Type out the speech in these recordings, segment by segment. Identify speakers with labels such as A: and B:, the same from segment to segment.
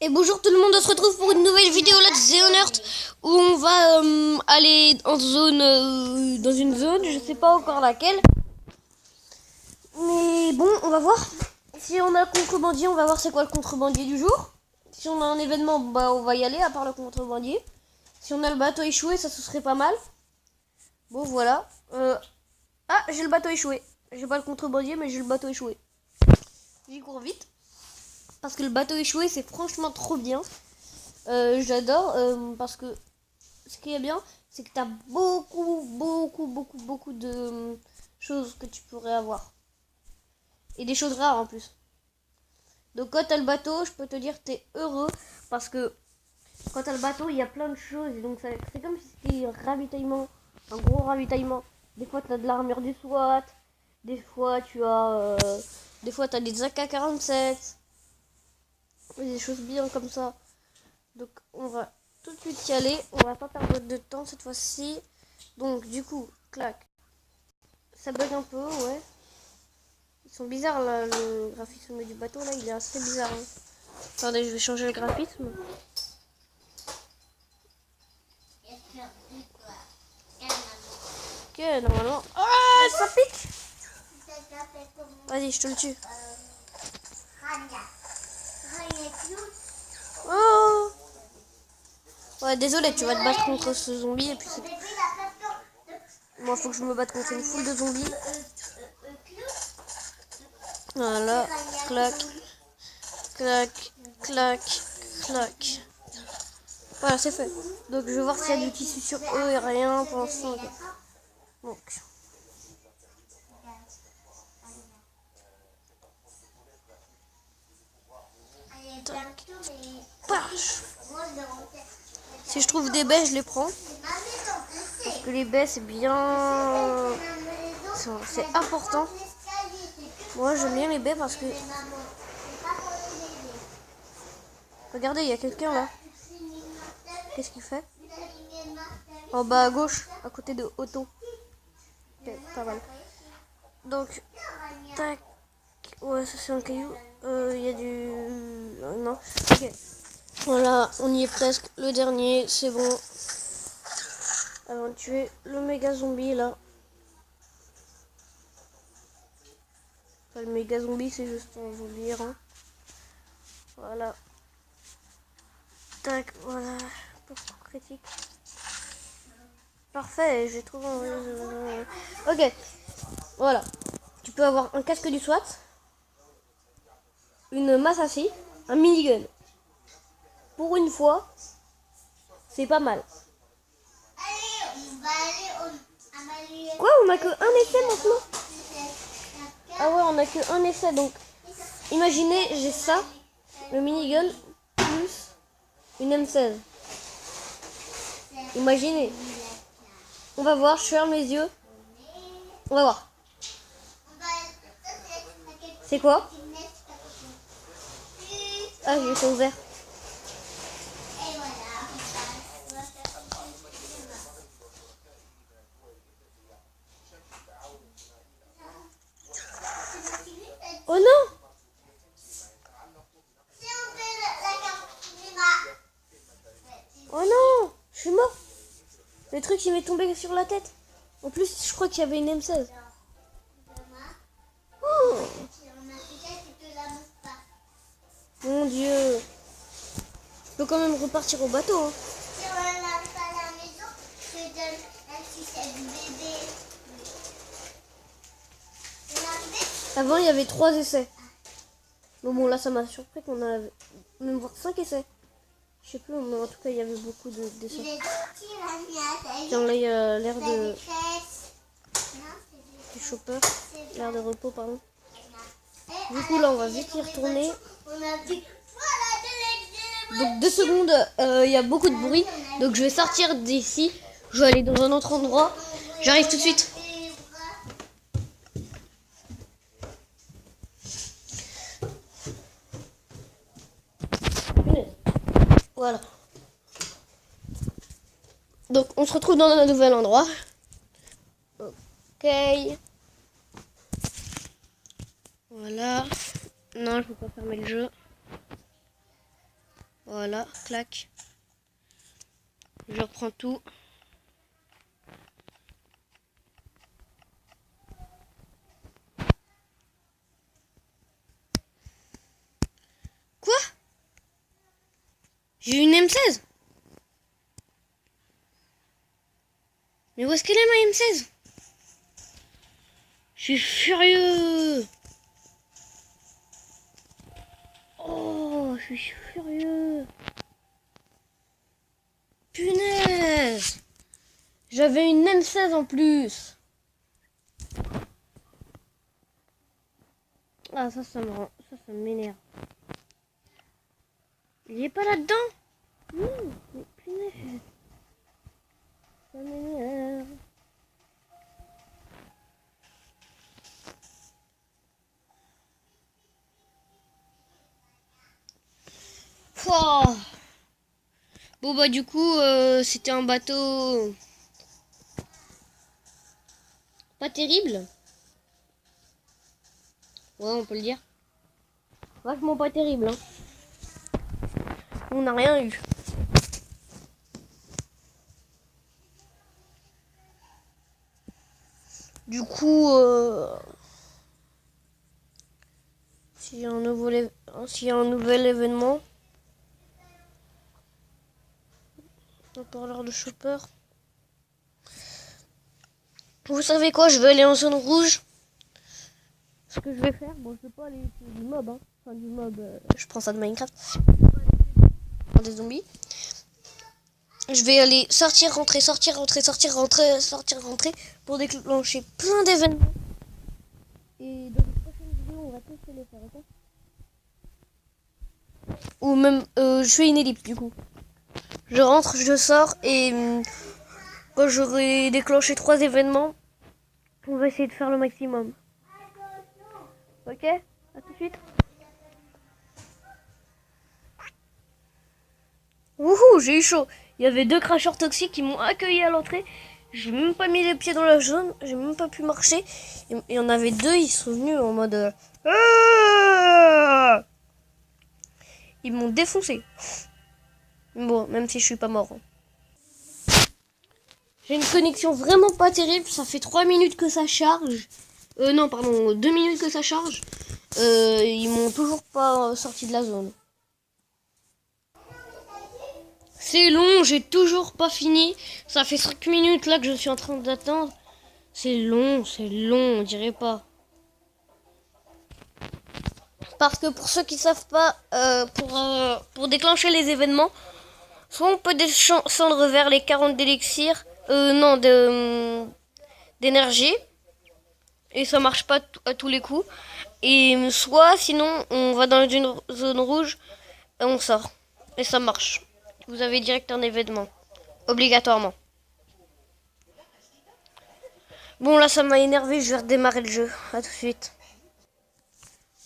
A: Et bonjour tout le monde, on se retrouve pour une nouvelle vidéo Let's The Unearthed où on va aller en zone, dans une zone, je sais pas encore laquelle. Mais bon, on va voir. Si on a un contrebandier, on va voir c'est quoi le contrebandier du jour. Si on a un événement, bah on va y aller à part le contrebandier. Si on a le bateau échoué, ça ce serait pas mal. Bon voilà. Ah, j'ai le bateau échoué. J'ai pas le contrebandier, mais j'ai le bateau échoué. J'y cours vite. Parce que le bateau échoué, c'est franchement trop bien. J'adore parce que ce qui est bien, c'est que tu as beaucoup de choses que tu pourrais avoir. Et des choses rares en plus. Donc quand tu as le bateau, je peux te dire que tu es heureux parce que quand tu as le bateau, il y a plein de choses. Et donc c'est comme si c'était un ravitaillement, un gros ravitaillement. Des fois tu as de l'armure du SWAT, des fois tu as des AK-47, des choses bien comme ça. Donc on va tout de suite y aller. On va pas perdre de temps cette fois-ci. Donc du coup, clac. Ça bug un peu, ouais. Ils sont bizarres là, le graphisme du bateau là, il est assez bizarre. Hein. Attendez, je vais changer le graphisme. Ok, normalement. Ah, ça pique. Vas-y, je te le tue. Oh. Ouais, désolé, tu vas te battre contre ce zombie et puis c'est... Moi, faut que je me batte contre une foule de zombies. Voilà, clac, clac, clac, clac. Voilà, c'est fait. Donc, je vais voir s'il y a du tissu sur eux et rien pour l'instant. Okay. Donc. Tac. Pâche. Si je trouve des baies, je les prends. Parce que les baies, c'est bien... C'est important. Moi, j'aime bien les baies parce que... Regardez, il y a quelqu'un là. Qu'est-ce qu'il fait? En bas à gauche, à côté de Otto. Ok, pas mal. Donc, tac. Ouais, ça c'est un caillou. Il y a du... non. Ok. Voilà, on y est presque. Le dernier, c'est bon. Avant de tuer le méga zombie là. Enfin, le méga zombie, c'est juste un zombie errant. Voilà. Tac, voilà. Pour critique. Parfait, j'ai trouvé un... Ok, voilà. Tu peux avoir un casque du SWAT, une masse à scie, un minigun. Pour une fois, c'est pas mal. Quoi, on a que un essai maintenant? Ah ouais, on a que un essai, donc imaginez, j'ai ça, le minigun, plus une M16. Imaginez. On va voir, je ferme les yeux. On va voir. C'est quoi? Ah, j'ai son vert. Oh non! Oh non! Je suis mort! Le truc il m'est tombé sur la tête. En plus, je crois qu'il y avait une M16. Oh. Mon Dieu! Je peux quand même repartir au bateau. Hein. Avant, il y avait 3 essais. Mais bon, là, ça m'a surpris qu'on avait même voir 5 essais. Je sais plus, mais en tout cas, il y avait beaucoup d'essais. Tiens, là, il y a l'air de... du chopper. L'air de repos, pardon. Du coup, là, on va vite y retourner. Donc, 2 secondes, il y a beaucoup de bruit. Donc, je vais sortir d'ici. Je vais aller dans un autre endroit. J'arrive tout de suite. Voilà. Donc, on se retrouve dans un nouvel endroit. Ok. Voilà. Non, je peux pas fermer le jeu. Voilà, clac. Je reprends tout. Quoi? J'ai une M16. Mais où est-ce qu'elle est ma M16? Je suis furieux. Oh, je suis furieux. Punaise. J'avais une M16 en plus. Ah, ça m'énerve. Il est pas là-dedans? Mais punaise. Ça m'énerve. Oh. Bon bah du coup c'était un bateau pas terrible. Ouais, on peut le dire. Vachement pas terrible, hein. On n'a rien eu. Du coup s'il y a un nouvel événement, on parlera de chopper. Vous savez quoi, je vais aller en zone rouge. Ce que je vais faire, bon, je vais pas aller sur du mob, hein. Enfin du mob, je prends ça de Minecraft. Des zombies. Je vais aller sortir, rentrer, sortir, rentrer, sortir, rentrer, sortir, rentrer pour déclencher plein d'événements. Et dans les prochaines vidéos, on va tous les faire, ok? Ou même, je fais une ellipse du coup. Je rentre, je sors et quand j'aurai déclenché 3 événements, on va essayer de faire le maximum. Ok? À tout de suite. Wouhou, j'ai eu chaud. Il y avait 2 cracheurs toxiques qui m'ont accueilli à l'entrée. J'ai même pas mis les pieds dans la zone, j'ai même pas pu marcher. Et il y en avait 2, ils sont venus en mode... Ils m'ont défoncé. Bon, même si je suis pas mort. J'ai une connexion vraiment pas terrible, ça fait 3 minutes que ça charge. Non, pardon, 2 minutes que ça charge. Ils m'ont toujours pas sorti de la zone. C'est long, j'ai toujours pas fini. Ça fait 5 minutes là que je suis en train d'attendre. C'est long, on dirait pas. Parce que pour ceux qui savent pas, pour déclencher les événements, soit on peut descendre vers les 40 d'élixir, non, d'énergie. Et ça marche pas à tous les coups. Et soit sinon on va dans une zone rouge et on sort. Et ça marche. Vous avez direct un événement. Obligatoirement. Bon là ça m'a énervé, je vais redémarrer le jeu. A tout de suite.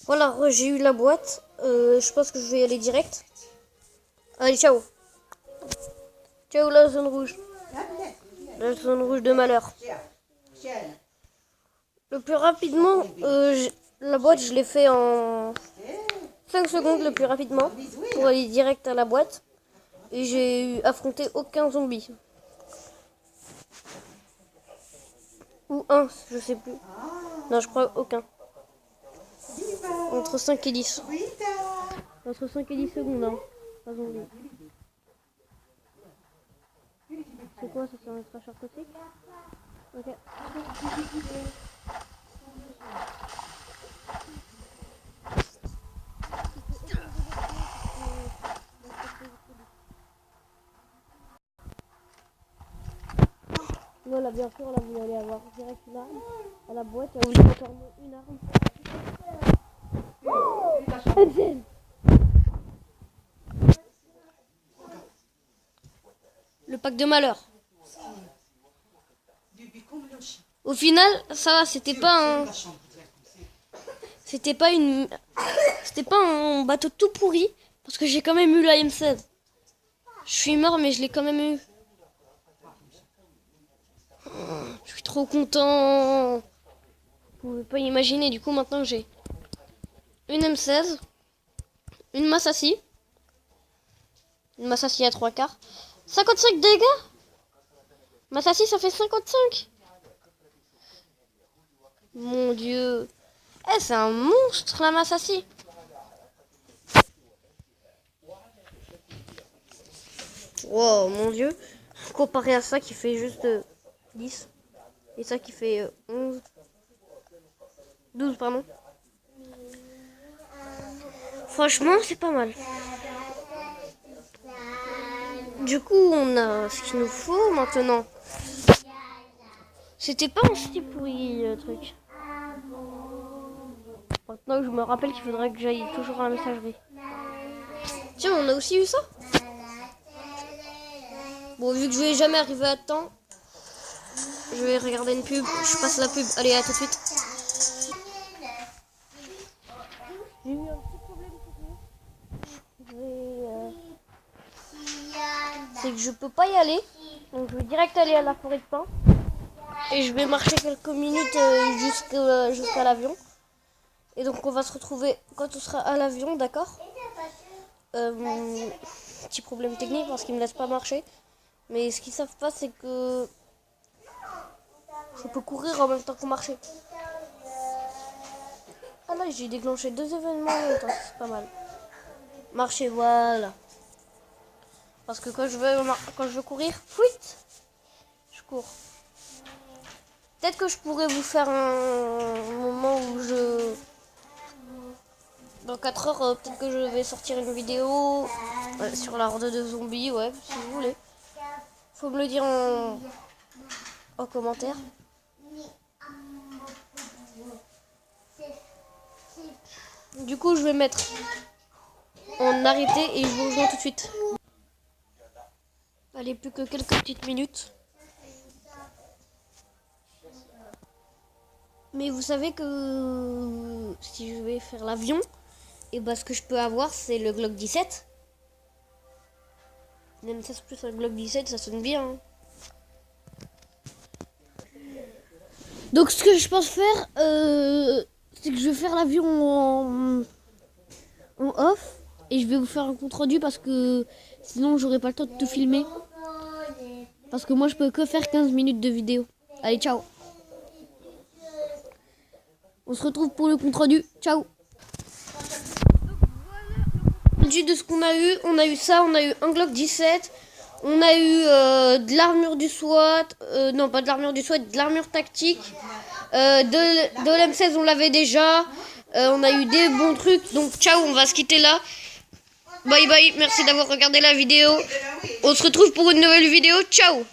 A: Voilà, j'ai eu la boîte. Je pense que je vais y aller direct. Allez, ciao. Ciao la zone rouge. La zone rouge de malheur. Le plus rapidement, la boîte je l'ai fait en 5 secondes le plus rapidement. Pour aller direct à la boîte. Et j'ai affronté aucun zombie. Ou un, je sais plus. Non, je crois aucun. Entre 5 et 10. Entre 5 et 10 secondes, hein. Pas zombie. C'est quoi ça? C'est un cracheur toxique? Ok. Voilà, bien sûr, là vous allez avoir direct une arme à la boîte. Il y a encore une arme. MCL. Le pack de malheur. Au final, ça va, c'était pas un bateau tout pourri parce que j'ai quand même eu la M16. Je suis mort mais je l'ai quand même eu. Je suis trop content. Vous pouvez pas imaginer, du coup maintenant j'ai une M16, une Massassi, Massassi à 3/4. 55 dégâts. Massassi, ça fait 55. Mon dieu. Eh, c'est un monstre, la Massassi. Wow, mon dieu. Comparé à ça qui fait juste 10. Et ça qui fait 11. 12, pardon. Franchement, c'est pas mal. Du coup, on a ce qu'il nous faut maintenant. C'était pas un si pourri le truc. Maintenant, je me rappelle qu'il faudrait que j'aille toujours à la messagerie. Tiens, on a aussi eu ça. Bon, vu que je vais jamais arriver à temps, je vais regarder une pub. Je passe la pub. Allez, à tout de suite. J'ai eu un petit problème technique. C'est que je peux pas y aller. Donc je vais direct aller à la forêt de pin. Et je vais marcher quelques minutes jusqu'à l'avion. Et donc on va se retrouver quand on sera à l'avion, d'accord? Petit problème technique parce qu'ils me laissent pas marcher. Mais ce qu'ils savent pas, c'est que je peux courir en même temps que marcher. Ah là, j'ai déclenché 2 événements en même temps, c'est pas mal. Marcher, voilà. Parce que quand je veux courir, fuite, je cours. Peut-être que je pourrais vous faire un moment où dans 4 heures, peut-être que je vais sortir une vidéo sur la horde de zombies, ouais, si vous voulez. Faut me le dire en commentaire. Du coup, je vais mettre en arrêté et je vous rejoins tout de suite. Allez, plus que quelques petites minutes. Mais vous savez que si je vais faire l'avion, et bah ce que je peux avoir, c'est le Glock 17. Même ça, c'est plus un Glock 17, ça sonne bien. Hein. Donc ce que je pense faire, c'est que je vais faire l'avion en off. Et je vais vous faire un compte rendu parce que sinon j'aurai pas le temps de tout filmer. Parce que moi je peux que faire 15 minutes de vidéo. Allez, ciao. On se retrouve pour le compte rendu. Ciao. De ce qu'on a eu ça, on a eu un Glock 17. On a eu de l'armure du SWAT. Non, pas de l'armure du SWAT, de l'armure tactique. De l'M16, on l'avait déjà. On a eu des bons trucs. Donc ciao, on va se quitter là. Bye bye, merci d'avoir regardé la vidéo. On se retrouve pour une nouvelle vidéo. Ciao.